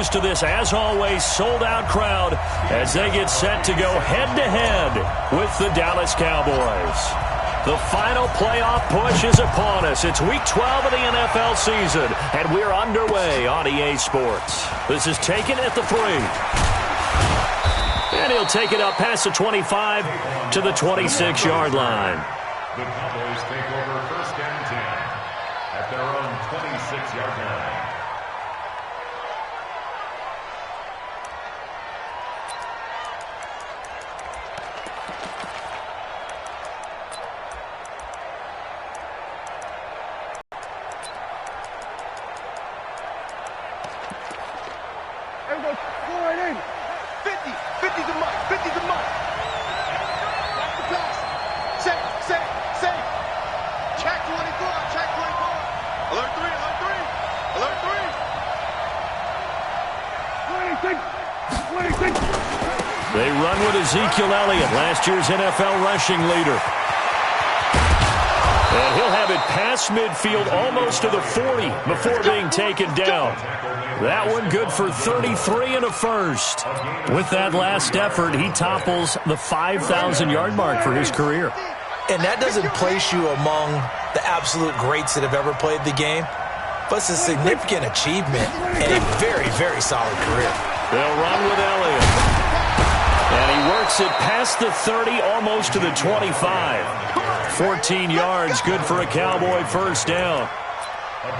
close to this, as always, sold-out crowd as they get set to go head-to-head with the Dallas Cowboys. The final playoff push is upon us. It's Week 12 of the NFL season, and we're underway on EA Sports. This is taken at the 3. And he'll take it up past the 25 to the 26-yard line. The Cowboys take over 1st and 10 at their own 26-yard line. They run with Ezekiel Elliott, last year's NFL rushing leader. And he'll have it past midfield almost to the 40 before being taken down. That one good for 33 and a first. With that last effort, he topples the 5,000-yard mark for his career. And that doesn't place you among the absolute greats that have ever played the game, but it's a significant achievement and a very, very solid career. They'll run with Elliott. And he works it past the 30, almost to the 25. 14 yards, good for a Cowboy first down.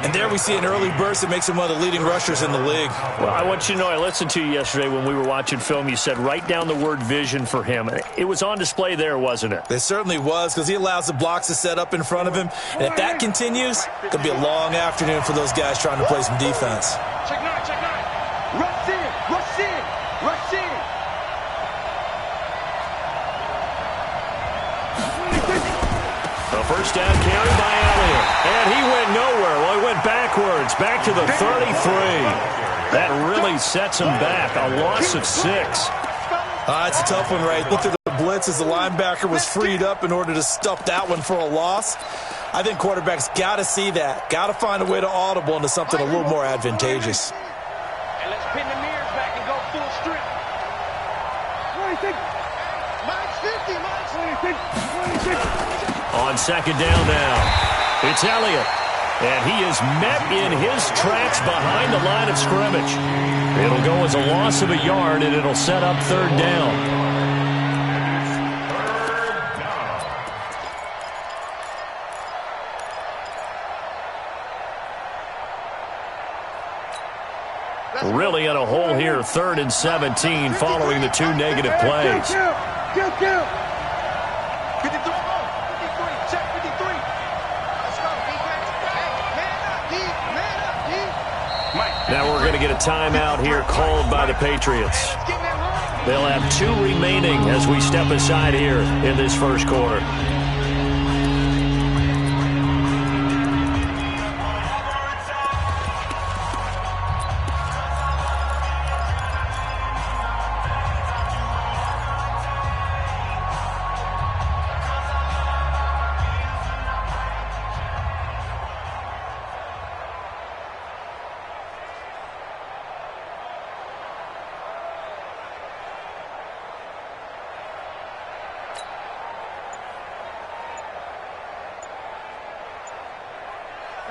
And there we see an early burst that makes him one of the leading rushers in the league. Well, I want you to know, I listened to you yesterday when we were watching film. You said write down the word vision for him. It was on display there, wasn't it? It certainly was, because he allows the blocks to set up in front of him. And if that continues, it could be a long afternoon for those guys trying to play some defense. Check 9, check 9. Rush in, rush in, rush in. A first down carry by Elliott. And he went nowhere. Well, he went backwards, back to the 33. That really sets him back. A loss of 6. It's a tough one, right? Look at the blitz as the linebacker was freed up in order to stuff that one for a loss. I think quarterbacks got to see that. Got to find a way to audible into something a little more advantageous. And let's pin the mirrors back and go full strip. Mine's 50, mine's 50. On second down now, it's Elliott. And he is met in his tracks behind the line of scrimmage. It'll go as a loss of a yard, and it'll set up 3rd down. Really in a hole here, 3rd and 17, following the 2 negative plays. Now we're going to get a timeout here called by the Patriots. They'll have 2 remaining as we step aside here in this first quarter.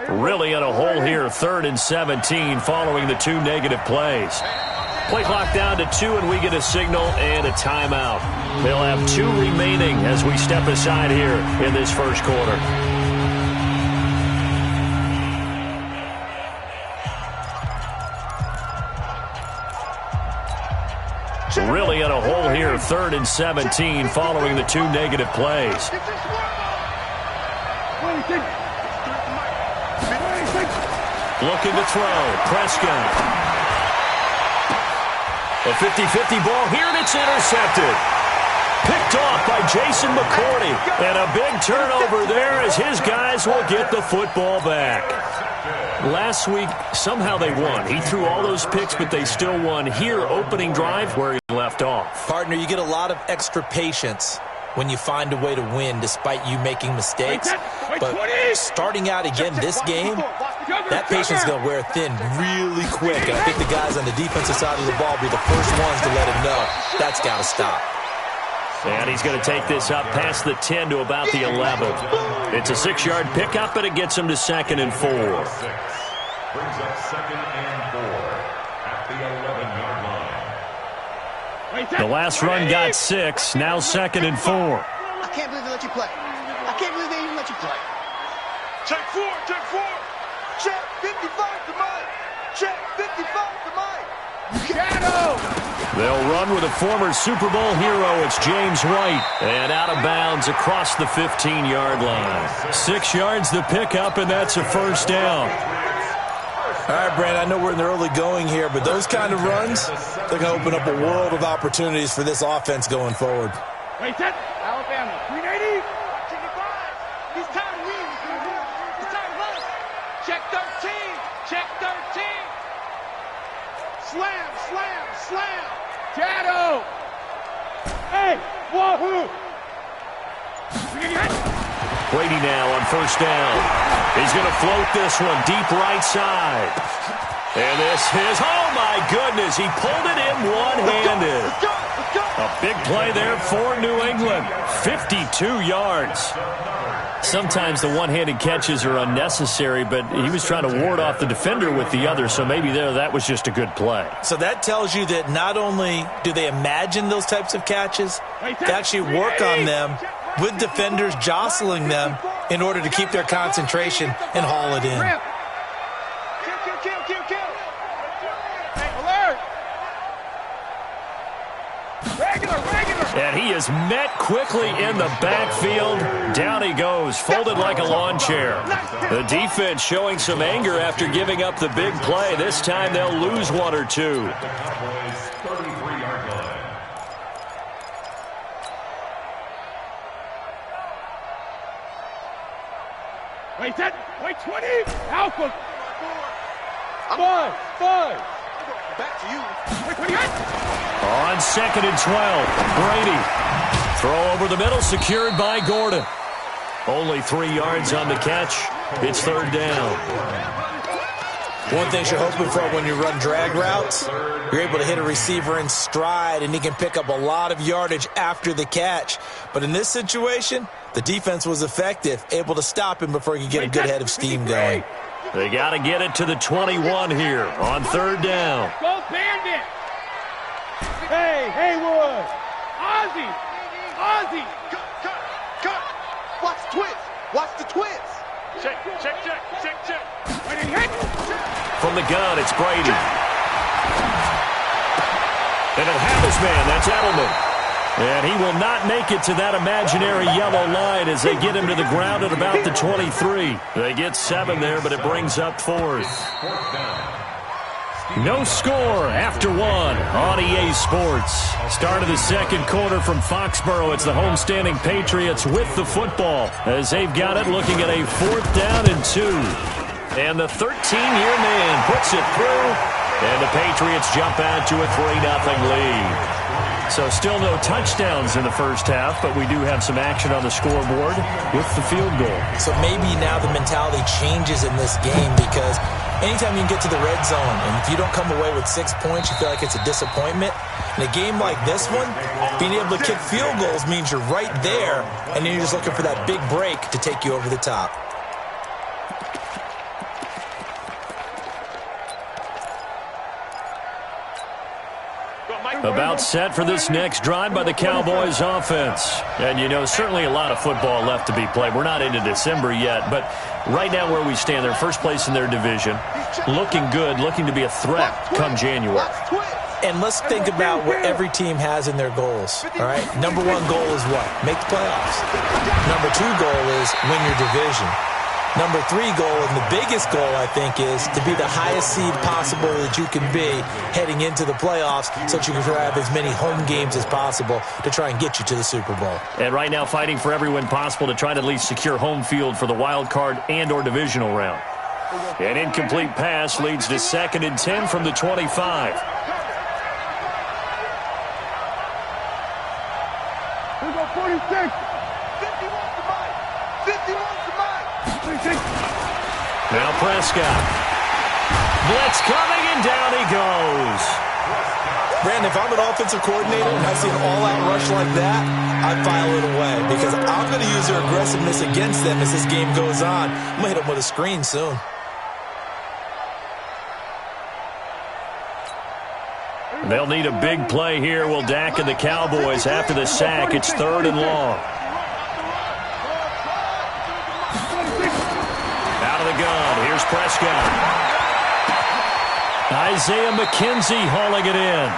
Really in a hole here, 3rd and 17, following the 2 negative plays. Play clock down to 2, and we get a signal and a timeout. They'll have 2 remaining as we step aside here in this first quarter. Really in a hole here, 3rd and 17, following the 2 negative plays. Looking to throw. Prescott. A 50-50 ball here, and it's intercepted. Picked off by Jason McCourty. And a big turnover there as his guys will get the football back. Last week, somehow they won. He threw all those picks, but they still won. Here, opening drive where he left off. Partner, you get a lot of extra patience when you find a way to win despite you making mistakes. But starting out again this game, that patience is going to wear thin really quick. And I think the guys on the defensive side of the ball will be the first ones to let him know that's got to stop. And he's going to take this up past the 10 to about the 11. It's a 6-yard pickup, and it gets him to 2nd and 4. Brings up 2nd and 4 at the 11-yard line. The last run got 6, now 2nd and 4. I can't believe they let you play. I can't believe they even let you play. Check 4, check 4. Check 55 to Mike. Check 55 to Mike. Shadow. They'll run with a former Super Bowl hero. It's James White. And out of bounds across the 15-yard line. 6 yards the pickup, and that's a first down. All right, Brandon, I know we're in the early going here, but those kind of runs, they're going to open up a world of opportunities for this offense going forward. Wait, set. Alabama. 380. He's tired of winning. He's tired of us. Check 13. Check 13. Slam, slam, slam. Shadow. Hey, wahoo. Brady now on first down. He's going to float this one deep right side. And this is, oh my goodness, he pulled it in one-handed. A big play there for New England. 52 yards. Sometimes the one-handed catches are unnecessary, but he was trying to ward off the defender with the other, so maybe that was just a good play. So that tells you that not only do they imagine those types of catches, they actually work on them with defenders jostling them in order to keep their concentration and haul it in. Kill. Hey, alert. Regular. And he is met quickly in the backfield. Down he goes, folded like a lawn chair. The defense showing some anger after giving up the big play. This time they'll lose 1 or 2. 33-yard line. Wait, set. Wait, 20. Alpha. 5. Back to you. Wait, 28. On 2nd and 12, Brady. Throw over the middle, secured by Gordon. Only 3 yards on the catch. It's 3rd down. One thing you're hoping for when you run drag routes, you're able to hit a receiver in stride, and he can pick up a lot of yardage after the catch. But in this situation, the defense was effective, able to stop him before he could get a good head of steam going. They got to get it to the 21 here on 3rd down. Go Bandit. Hey, Haywood. Ozzy. Cut. Watch the twist. Watch the twist. Check. From the gun, it's Brady. And he'll have his man. That's Edelman. And he will not make it to that imaginary yellow line as they get him to the ground at about the 23. They get 7 there, but it brings up 4th. No score after 1 on EA Sports. Start of the 2nd quarter from Foxborough. It's the homestanding Patriots with the football as they've got it, looking at a 4th down and 2. And the 13-year man puts it through, and the Patriots jump out to a 3-0 lead. So still no touchdowns in the first half, but we do have some action on the scoreboard with the field goal. So maybe now the mentality changes in this game, because anytime you can get to the red zone, and if you don't come away with 6 points, you feel like it's a disappointment. In a game like this one, being able to kick field goals means you're right there, and then you're just looking for that big break to take you over the top. About set for this next drive by the Cowboys offense. And, you know, certainly a lot of football left to be played. We're not into December yet, but right now where we stand, they're first place in their division. Looking good, looking to be a threat come January. And let's think about what every team has in their goals, all right? Number 1 goal is what? Make the playoffs. Number 2 goal is win your division. Number 3 goal, and the biggest goal, I think, is to be the highest seed possible that you can be heading into the playoffs so that you can have as many home games as possible to try and get you to the Super Bowl. And right now fighting for every win possible to try to at least secure home field for the wild card and or divisional round. An incomplete pass leads to 2nd and 10 from the 25. Here we go, 46. 51 to Mike. 51 to Mike. 46. Now Prescott. Blitz coming, and down he goes. Brandon, if I'm an offensive coordinator and I see an all-out rush like that, I file it away because I'm going to use their aggressiveness against them as this game goes on. I'm going to hit them with a screen soon. They'll need a big play here. Will Dak and the Cowboys after the sack. It's 3rd and long. Out of the gun. Here's Prescott. Isaiah McKenzie hauling it in.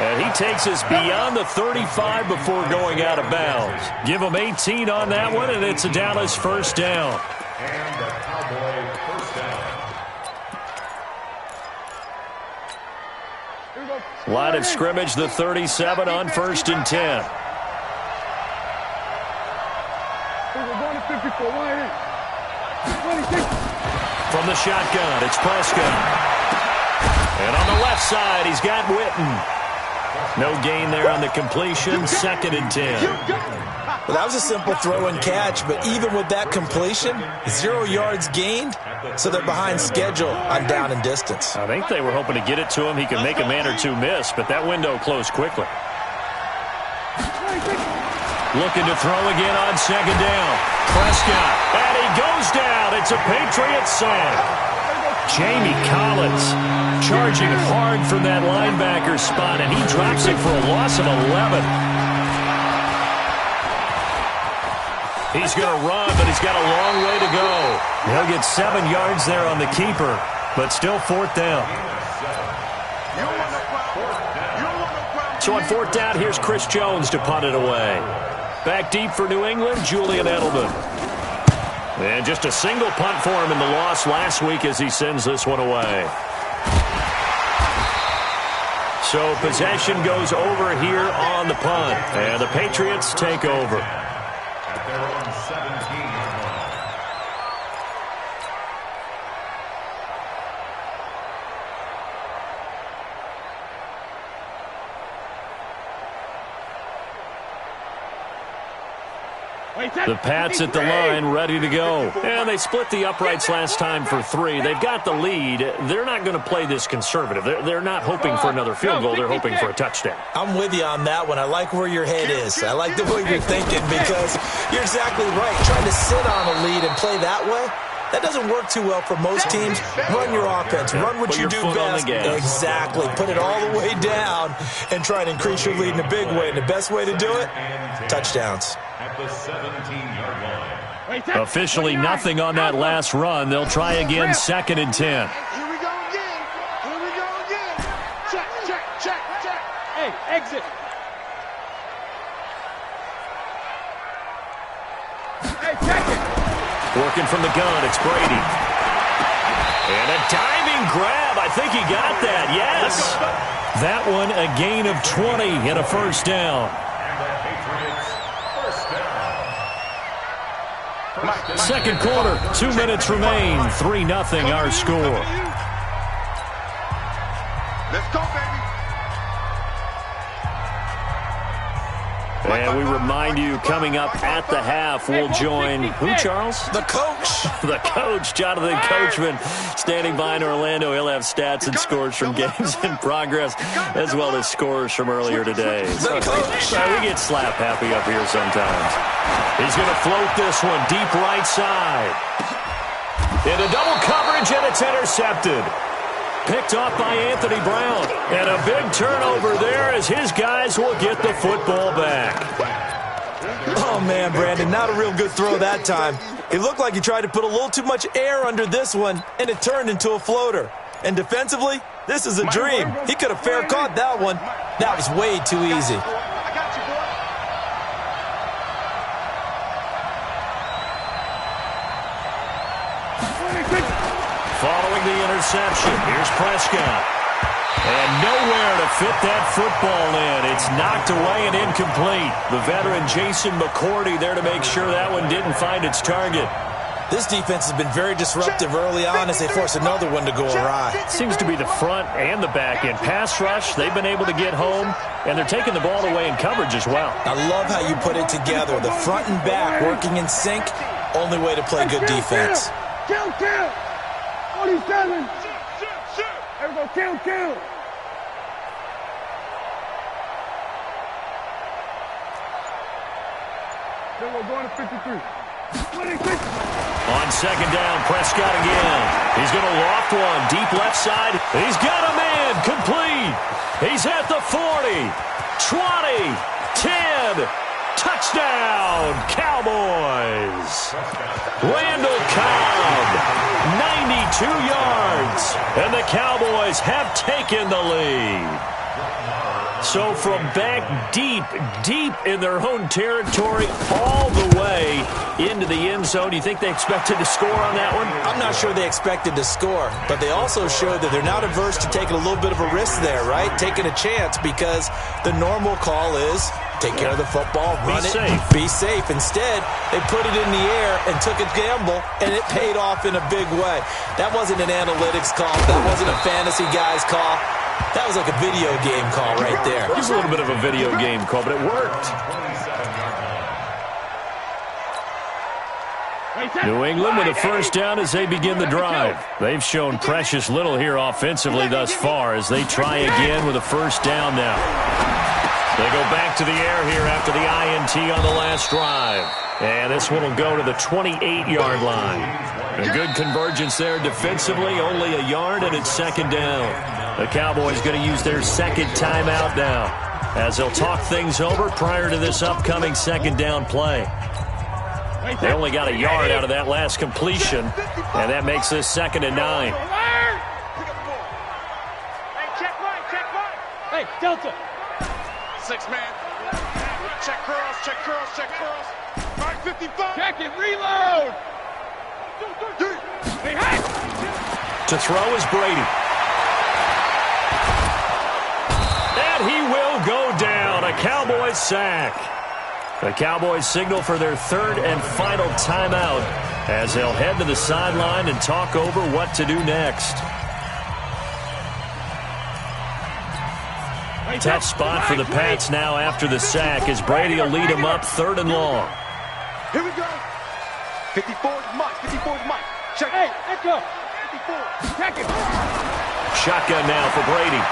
And he takes us beyond the 35 before going out of bounds. Give him 18 on that one, and it's a Dallas first down. And the Cowboy first down. Line of scrimmage, the 37 on 1st and 10. From the shotgun, it's Prescott. And on the left side, he's got Witten. No gain there on the completion, 2nd and 10. Well, that was a simple throw and catch, but even with that completion, 0 yards gained, so they're behind schedule on down and distance. I think they were hoping to get it to him. He could make a man or two miss, but that window closed quickly. Looking to throw again on 2nd down. Prescott, and he goes down. It's a Patriots sack. Jamie Collins charging hard from that linebacker spot, and he drops it for a loss of 11. He's going to run, but he's got a long way to go. He'll get 7 yards there on the keeper, but still 4th down. So on 4th down, here's Chris Jones to punt it away. Back deep for New England, Julian Edelman. And just a single punt for him in the loss last week as he sends this one away. So possession goes over here on the punt, and the Patriots take over. At their own 17-yard line. The Pats at the line, ready to go. And they split the uprights last time for 3. They've got the lead. They're not going to play this conservative. They're not hoping for another field goal. They're hoping for a touchdown. I'm with you on that one. I like where your head is. I like the way you're thinking because you're exactly right. Trying to sit on a lead and play that way, that doesn't work too well for most teams. Run your offense. Run what you do best. Exactly. Put it all the way down and try to increase your lead in a big way. And the best way to do it, touchdowns. At the 17-yard line. Officially nothing on that last run. They'll try again, 2nd and 10. Here we go again. Here we go again. Check, check, check, check. Hey, exit. Hey, check it. Working from the gun, it's Brady. And a diving grab. I think he got that, yes. That one, a gain of 20 and a first down. Second quarter, 2 minutes remain. 3-0 our score. Let's go, baby. And we remind you, coming up at the half, we'll join who, Charles? The coach. The coach, Jonathan Coachman, standing by in Orlando. He'll have stats and scores from games in progress, as well as scores from earlier today. The coach. We get slap happy up here sometimes. He's going to float this one deep right side. Into double coverage, and it's intercepted. Picked off by Anthony Brown. And a big turnover there as his guys will get the football back. Oh, man, Brandon, not a real good throw that time. It looked like he tried to put a little too much air under this one, and it turned into a floater. And defensively, this is a dream. He could have fair caught that one. That was way too easy. Following the interception, here's Prescott. And nowhere to fit that football in. It's knocked away and incomplete. The veteran Jason McCourty there to make sure that one didn't find its target. This defense has been very disruptive early on as they force another one to go awry. Seems to be the front and the back end. Pass rush, they've been able to get home, and they're taking the ball away in coverage as well. I love how you put it together. The front and back working in sync, only way to play good defense. 47. There we go, kill. Then we're going to 53. 26. On second down, Prescott again. He's going to loft one. Deep left side. He's got a man. Complete. He's at the 40. 20. 10. Touchdown, Cowboys. Randall Cobb, 92 yards. And the Cowboys have taken the lead. So from back deep in their own territory all the way into the end zone, you think they expected to score on that one? I'm not sure they expected to score, but they also showed that they're not averse to taking a little bit of a risk there, right? Taking a chance, because the normal call is take care of the football, run it, be safe. Instead, they put it in the air and took a gamble, and it paid off in a big way. That wasn't an analytics call. That wasn't a fantasy guy's call. That was like a video game call right there. It was a little bit of a video game call, but it worked. New England with a first down as they begin the drive. They've shown precious little here offensively thus far as they try again with a first down now. They go back to the air here after the INT on the last drive. And this one will go to the 28-yard line. A good convergence there defensively, only a yard, and it's second down. The Cowboys going to use their second timeout now as they'll talk things over prior to this upcoming second down play. They only got a yard out of that last completion, and that makes this 2nd and 9. Hey, Delta. 6-man. Check curls. 555. Check it, reload. Hey, hey. To throw is Brady. And he will go down. A Cowboys sack. The Cowboys signal for their third and final timeout as they'll head to the sideline and talk over what to do next. Tough spot for the Pats now after the sack as Brady will lead them up 3rd and long. Here we go. 54's Mike. Check it. Hey, let's go. 54. Check it. Shotgun now for Brady.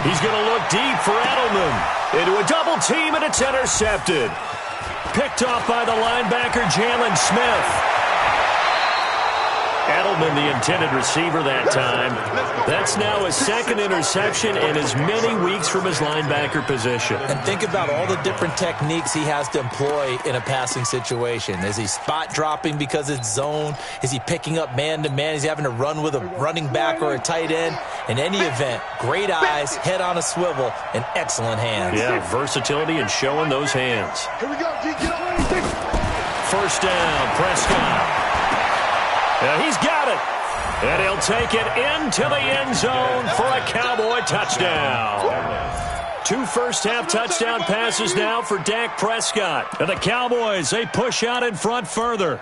He's going to look deep for Edelman. Into a double team, and it's intercepted. Picked off by the linebacker, Jalen Smith. Edelman, the intended receiver that time. That's now his 2nd interception in as many weeks from his linebacker position. And think about all the different techniques he has to employ in a passing situation. Is he spot dropping because it's zone? Is he picking up man-to-man? Is he having to run with a running back or a tight end? In any event, great eyes, head on a swivel, and excellent hands. Yeah, versatility and showing those hands. Here we go, D. Get on. First down, Prescott. He's got it. And he'll take it into the end zone for a Cowboy touchdown. 2 first-half touchdown passes now for Dak Prescott. And the Cowboys, they push out in front further.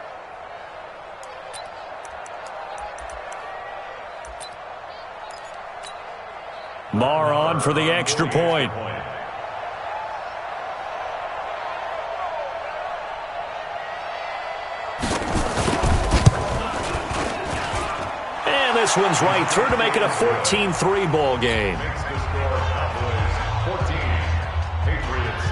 Marr on for the extra point. And this one's right through to make it a 14-3 ball game. Makes the score Cowboys 14, Patriots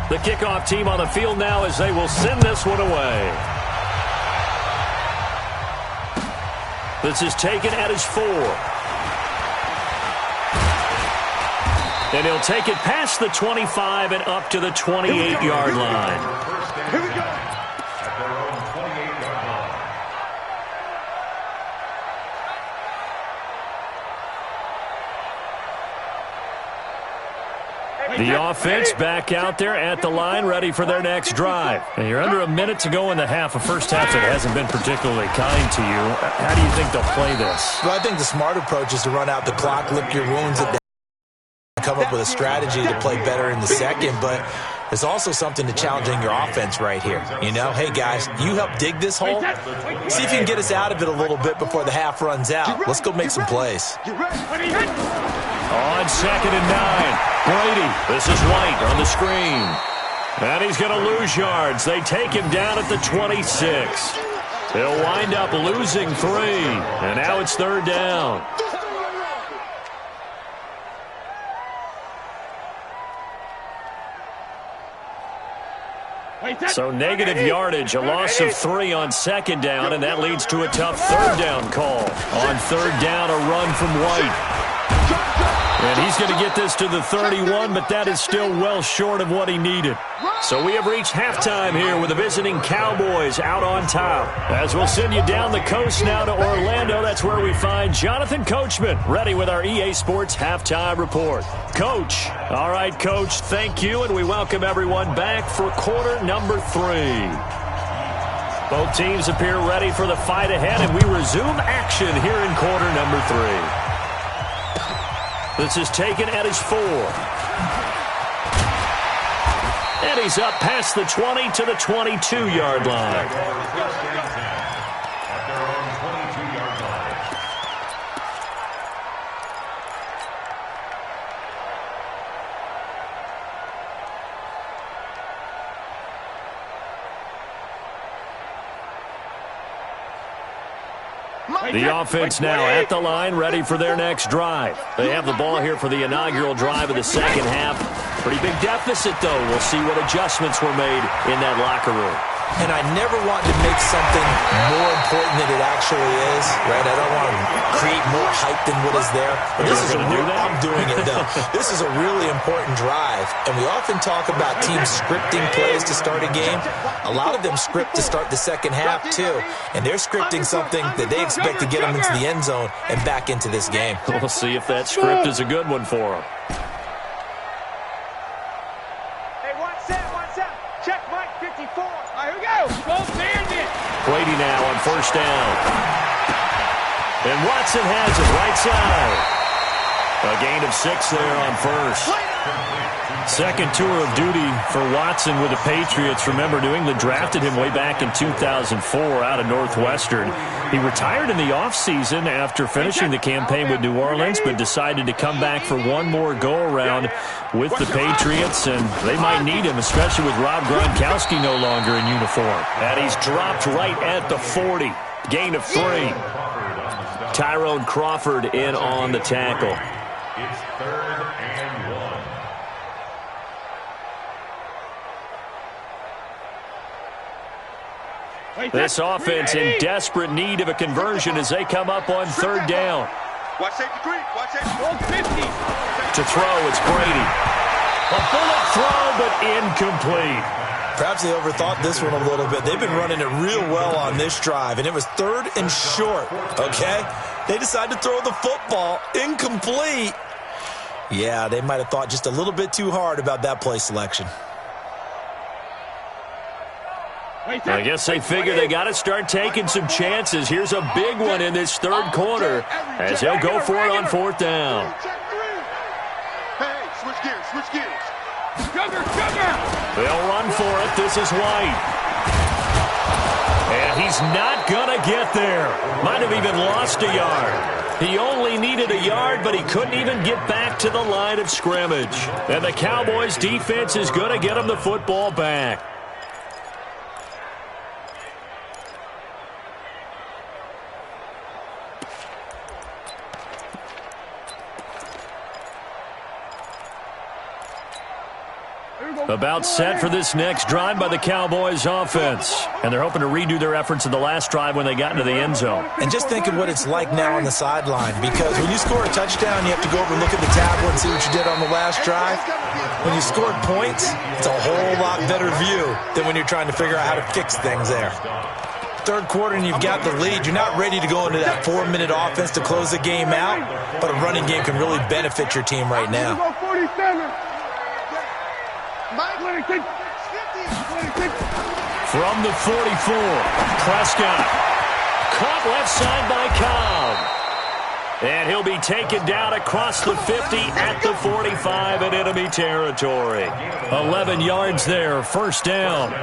3. The kickoff team on the field now as they will send this one away. This is taken at his 4. And he'll take it past the 25 and up to the 28-yard line. Here we go. At their own 28-yard line. The offense back out there at the line, ready for their next drive. And you're under a minute to go in the half, a first half that hasn't been particularly kind to you. How do you think they'll play this? Well, I think the smart approach is to run out the clock, lick your wounds, and come up with a strategy to play better in the second. But there's also something to challenging your offense right here. You know, hey, guys, you help dig this hole. See if you can get us out of it a little bit before the half runs out. Let's go make some plays. Get ready. On 2nd and 9. Brady. This is White on the screen. And he's going to lose yards. They take him down at the 26. He'll wind up losing 3. And now it's 3rd down. So negative yardage, a loss of 3 on 2nd down, and that leads to a tough 3rd down call. On 3rd down, a run from White. And he's going to get this to the 31, but that is still well short of what he needed. So we have reached halftime here with the visiting Cowboys out on top. As we'll send you down the coast now to Orlando, that's where we find Jonathan Coachman, ready with our EA Sports Halftime Report. Coach. All right, Coach, thank you, and we welcome everyone back for quarter number 3. Both teams appear ready for the fight ahead, and we resume action here in quarter number 3. This is taken at his 4. And he's up past the 20 to the 22-yard line. At their own 22-yard line. The offense now at the line, ready for their next drive. They have the ball here for the inaugural drive of the second half. Pretty big deficit, though. We'll see what adjustments were made in that locker room. And I never want to make something more important than it actually is, right? I don't want to create more hype than what is there. But this is I'm doing it, though. This is a really important drive. And we often talk about teams scripting plays to start a game. A lot of them script to start the second half, too. And they're scripting something that they expect to get them into the end zone and back into this game. We'll see if that script is a good one for them. Brady now on 1st down. And Watson has it right side. A gain of 6 there on 1st. Second tour of duty for Watson with the Patriots. Remember, New England drafted him way back in 2004 out of Northwestern. He retired in the offseason after finishing the campaign with New Orleans, but decided to come back for one more go-around with the Patriots, and they might need him, especially with Rob Gronkowski no longer in uniform. And he's dropped right at the 40. Gain of 3. Tyrone Crawford in on the tackle. It's 3rd and 1. This offense in desperate need of a conversion as they come up on 3rd down. Watch safety creep. Watch safety. To throw, it's Brady. A bullet throw, but incomplete. Perhaps they overthought this one a little bit. They've been running it real well on this drive, and it was 3rd and short, okay? They decided to throw the football incomplete. Yeah, they might have thought just a little bit too hard about that play selection. I guess they figure they got to start taking some chances. Here's a big one in this 3rd quarter as they'll go for it on 4th down. Hey, switch gears. They'll run for it. This is White. And he's not going to get there. Might have even lost a yard. He only needed a yard, but he couldn't even get back to the line of scrimmage. And the Cowboys defense is going to get him the football back. About set for this next drive by the Cowboys offense. And they're hoping to redo their efforts in the last drive when they got into the end zone. And just think of what it's like now on the sideline, because when you score a touchdown, you have to go over and look at the tablet and see what you did on the last drive. When you scored points, it's a whole lot better view than when you're trying to figure out how to fix things there. 3rd quarter and you've got the lead. You're not ready to go into that 4-minute offense to close the game out, but a running game can really benefit your team right now. From the 44, Prescott. Caught left side by Cobb. And he'll be taken down across the 50 at the 45 in enemy territory. 11 yards there, 1st down.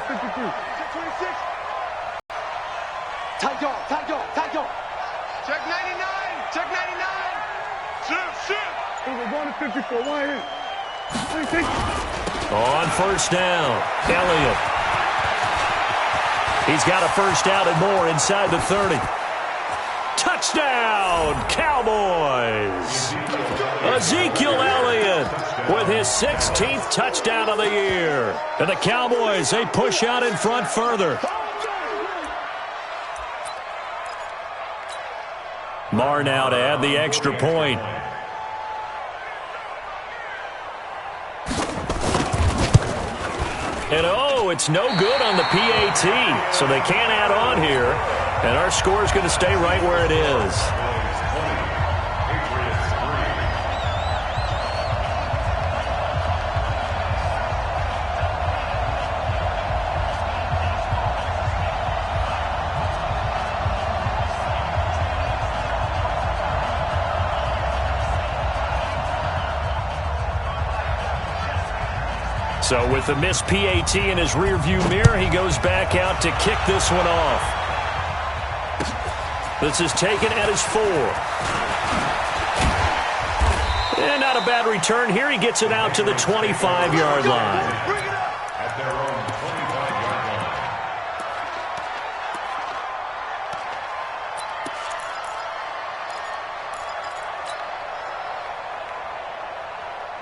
52. Check 26. Tight dog, tight dog, tight dog. Check 99. Check 99. Shift. Over 1 to 54. 1 in. 26. On first down, Elliott. He's got a first down and more inside the 30. Touchdown, Cowboys! Ezekiel Elliott with his 16th touchdown of the year. And the Cowboys, they push out in front further. Marr now to add the extra point. And it's no good on the PAT, so they can't add on here. And our score is going to stay right where it is. So with the missed PAT in his rearview mirror, he goes back out to kick this one off. This is taken at his 4. And not a bad return here. He gets it out to the 25-yard line. At their own 25-yard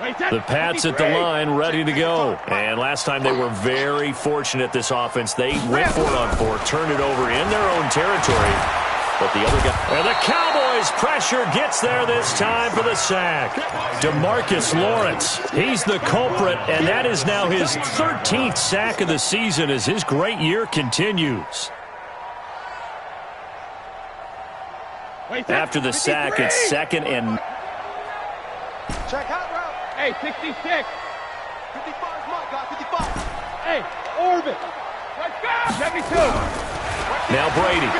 line. The Pats at the line, ready to go. And last time they were very fortunate, this offense. They went for it on 4, turned it over in their own territory. But the other guy... And the Cowboys' pressure gets there this time for the sack. DeMarcus Lawrence, he's the culprit, and that is now his 13th sack of the season as his great year continues. After the sack, it's second and... Check hot route. Hey, 66. 55 is mine, guy. 55. Hey, orbit. Let's go. 72. Now Brady.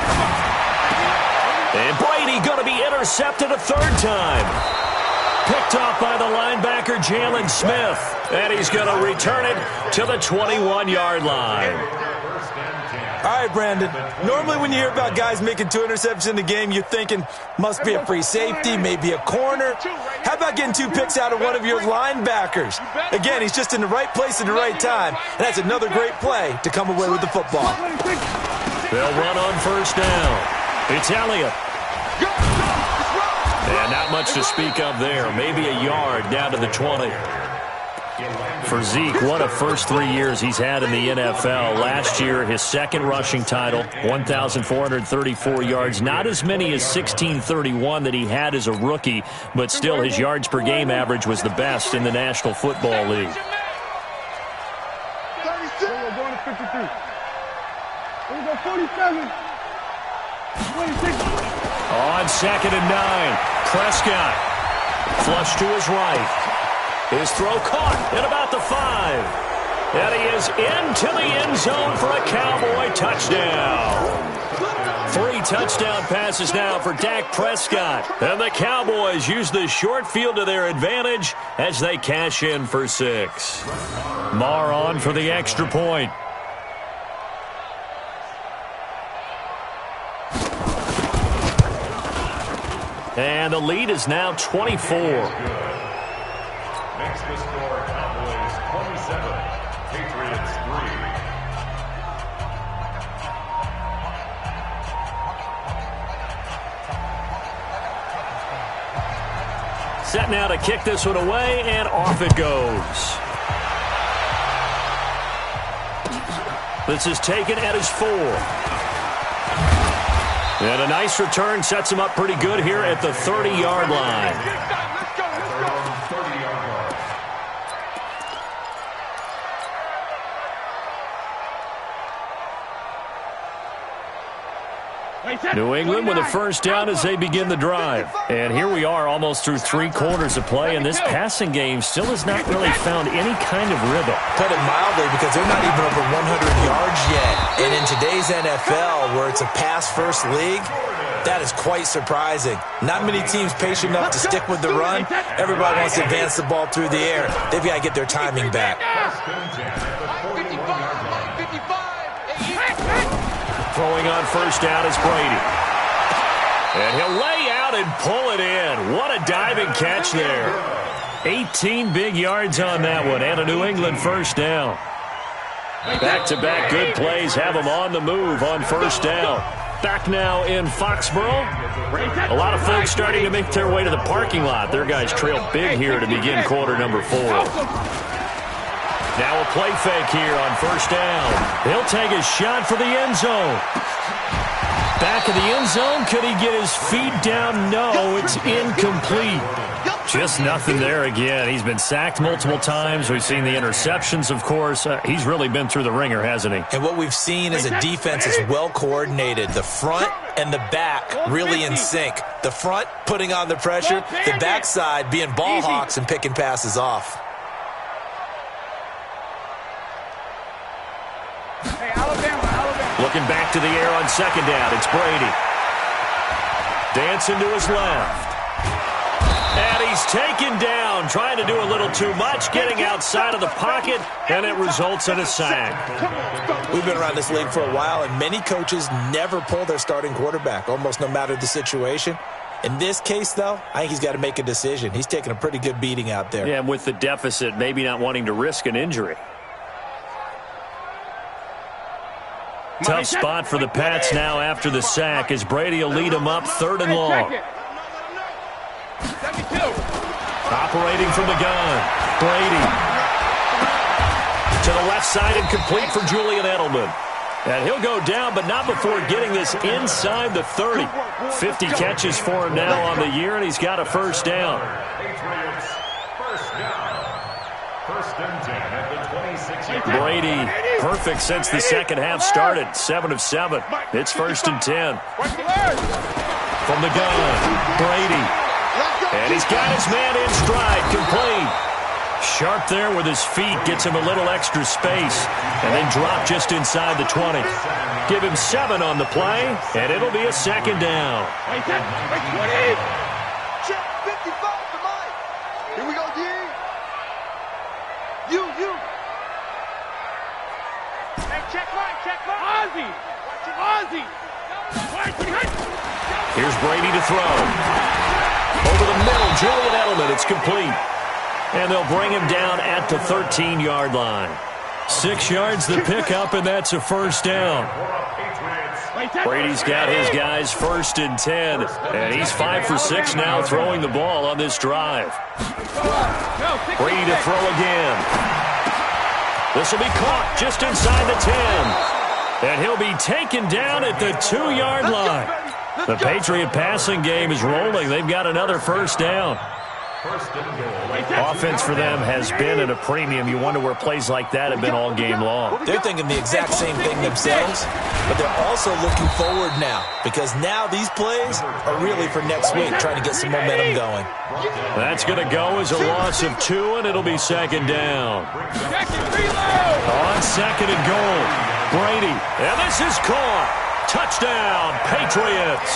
And Brady going to be intercepted a third time. Picked off by the linebacker, Jalen Smith. And he's going to return it to the 21-yard line. All right, Brandon. Normally when you hear about guys making 2 interceptions in the game, you're thinking must be a free safety, maybe a corner. How about getting 2 picks out of one of your linebackers? Again, he's just in the right place at the right time, and that's another great play to come away with the football. They'll run on first down. It's Elliott. And not much to speak of there. Maybe a yard down to the 20. For Zeke, what a first 3 years he's had in the NFL. Last year, his second rushing title, 1,434 yards. Not as many as 1,631 that he had as a rookie, but still his yards per game average was the best in the National Football League. 36. We're going to 53. We're going 47. 26. On second and 9, Prescott. Flush to his right. His throw caught at about the 5. And he is into the end zone for a Cowboy touchdown. 3 touchdown passes now for Dak Prescott. And the Cowboys use the short field to their advantage as they cash in for 6. Marr on for the extra point. And the lead is now 24. Makes the score Cowboys 27, Patriots 3. Set now to kick this one away, and off it goes. This is taken at his 4. And a nice return sets him up pretty good here at the 30-yard line. New England with a first down as they begin the drive. And here we are almost through 3 quarters of play, and this passing game still has not really found any kind of rhythm. Put it mildly, because they're not even over 100 yards yet. And in today's NFL, where it's a pass-first league, that is quite surprising. Not many teams patient enough to stick with the run. Everybody wants to advance the ball through the air. They've got to get their timing back. 55, 55. Throwing on first down is Brady. And he'll lay out and pull it in. What a diving catch there. 18 big yards on that one, and a New England first down. Back-to-back good plays have them on the move on first down. Back now in Foxborough. A lot of folks starting to make their way to the parking lot. Their guys trail big here to begin quarter number 4. Now a play fake here on first down. He'll take a shot for the end zone. Back of the end zone. Could he get his feet down? No, it's incomplete. Just nothing there again. He's been sacked multiple times. We've seen the interceptions, of course. He's really been through the ringer, hasn't he? And what we've seen is a defense is well coordinated. The front and the back really in sync. The front putting on the pressure. The backside being ball hawks and picking passes off. Hey, Alabama. Looking back to the air on second down. It's Brady. Dancing to his left. And he's taken down, trying to do a little too much, getting outside of the pocket, and it results in a sack. We've been around this league for a while, and many coaches never pull their starting quarterback, almost no matter the situation. In this case, though, I think he's got to make a decision. He's taking a pretty good beating out there. Yeah, and with the deficit, maybe not wanting to risk an injury. Tough spot for the Pats now after the sack as Brady will lead them up 3rd and long. Operating from the gun. Brady. To the left side and complete for Julian Edelman. And he'll go down, but not before getting this inside the 30. 50 catches for him now on the year, and he's got a first down. Brady, perfect since the second half started. 7 of 7. It's 1st and 10. From the gun, Brady. And he's got his man in stride, complete. Sharp there with his feet, gets him a little extra space, and then drop just inside the 20. Give him 7 on the play, and it'll be a second down. Check 55 to Mike. Here we go, D. You. Hey, check Mike. Ozzy. Here's Brady to throw. Over the middle, Julian Edelman, it's complete. And they'll bring him down at the 13-yard line. 6 yards the pickup, and that's a first down. Brady's got his guys 1st and 10, and he's 5 for 6 now throwing the ball on this drive. Brady to throw again. This will be caught just inside the 10. And he'll be taken down at the 2-yard line. The Patriot passing game is rolling. They've got another first down. Offense for them has been at a premium. You wonder where plays like that have been all game long. They're thinking the exact same thing themselves, but they're also looking forward now because now these plays are really for next week, trying to get some momentum going. That's going to go as a loss of 2, and it'll be second down. On second and goal, Brady, and this is caught. Touchdown, Patriots.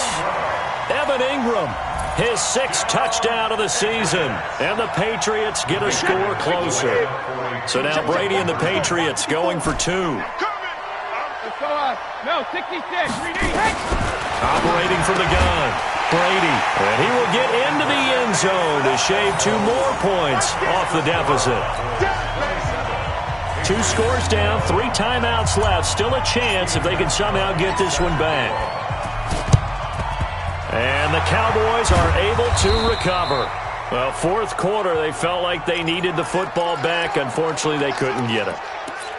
Evan Ingram, his 6th touchdown of the season. And the Patriots get a score closer. So now Brady and the Patriots going for 2. No, 66. Operating from the gun, Brady. And he will get into the end zone to shave 2 more points off the deficit. 2 scores down, 3 timeouts left. Still a chance if they can somehow get this one back. And the Cowboys are able to recover. Well, 4th quarter, they felt like they needed the football back. Unfortunately, they couldn't get it.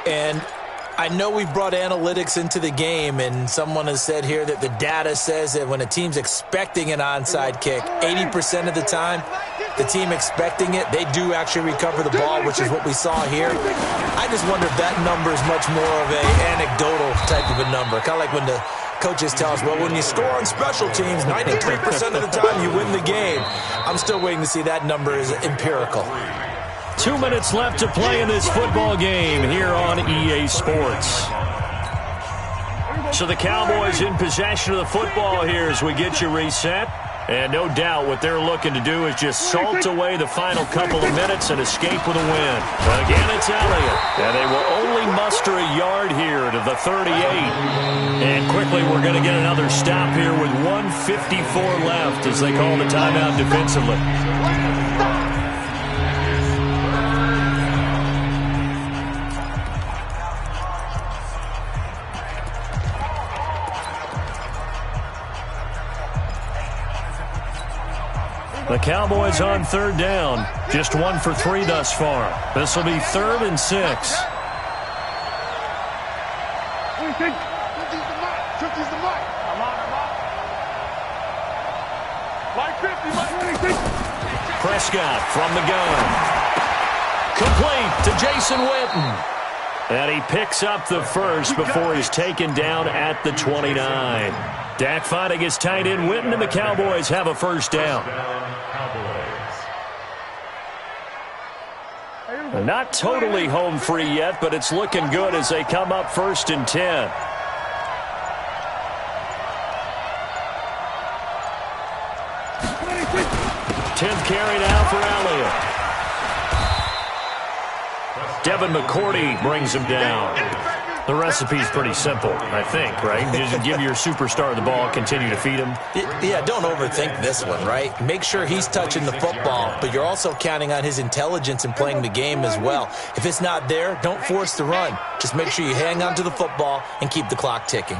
And I know we've brought analytics into the game, and someone has said here that the data says that when a team's expecting an onside kick, 80% of the time, the team expecting it, they do actually recover the ball, which is what we saw here. I just wonder if that number is much more of an anecdotal type of a number. Kind of like when the coaches tell us, well, when you score on special teams, 93% of the time you win the game. I'm still waiting to see that number is empirical. 2 minutes left to play in this football game here on EA Sports. So the Cowboys in possession of the football here as we get you reset. And no doubt what they're looking to do is just salt away the final couple of minutes and escape with a win. Again, it's Elliott. And they will only muster a yard here to the 38. And quickly we're going to get another stop here with 1:54 left as they call the timeout defensively. The Cowboys on third down. Just 1 for 3 thus far. This will be 3rd and 6. Prescott from the gun. Complete to Jason Witten. And he picks up the first before he's taken down at the 29. Dak finding his tight end Witten, and the Cowboys have a first down. Not totally home free yet, but it's looking good as they come up 1st and 10. Tenth carry now for Elliott. Devin McCourty brings him down. The recipe's pretty simple, I think, right? Just give your superstar the ball, continue to feed him. Yeah, don't overthink this one, right? Make sure he's touching the football, but you're also counting on his intelligence in playing the game as well. If it's not there, don't force the run. Just make sure you hang on to the football and keep the clock ticking.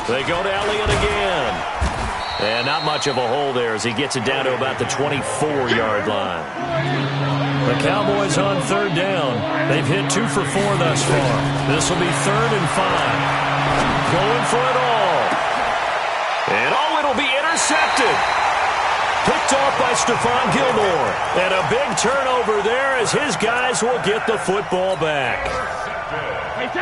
They go to Elliott again. And not much of a hole there as he gets it down to about the 24-yard line. The Cowboys on third down. They've hit 2 for 4 thus far. This will be 3rd and 5. Going for it all. And it'll be intercepted. Picked off by Stephon Gilmore. And a big turnover there as his guys will get the football back.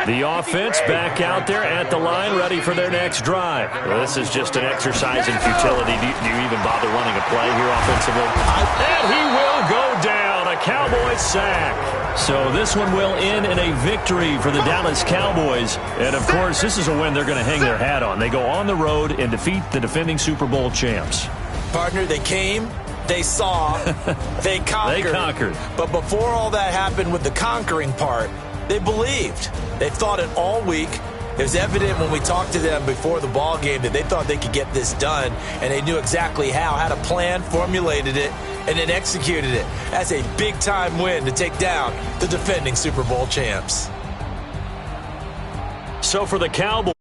The offense back out there at the line, ready for their next drive. Well, this is just an exercise in futility. Do you even bother running a play here offensively? And he will go down. A Cowboys sack. So this one will end in a victory for the Dallas Cowboys. And, of course, this is a win they're going to hang their hat on. They go on the road and defeat the defending Super Bowl champs. Partner, they came, they saw, they conquered. They conquered. But before all that happened with the conquering part, they believed. They thought it all week. It was evident when we talked to them before the ball game that they thought they could get this done, and they knew exactly how, had a plan, formulated it, and then executed it. That's a big-time win to take down the defending Super Bowl champs. So for the Cowboys,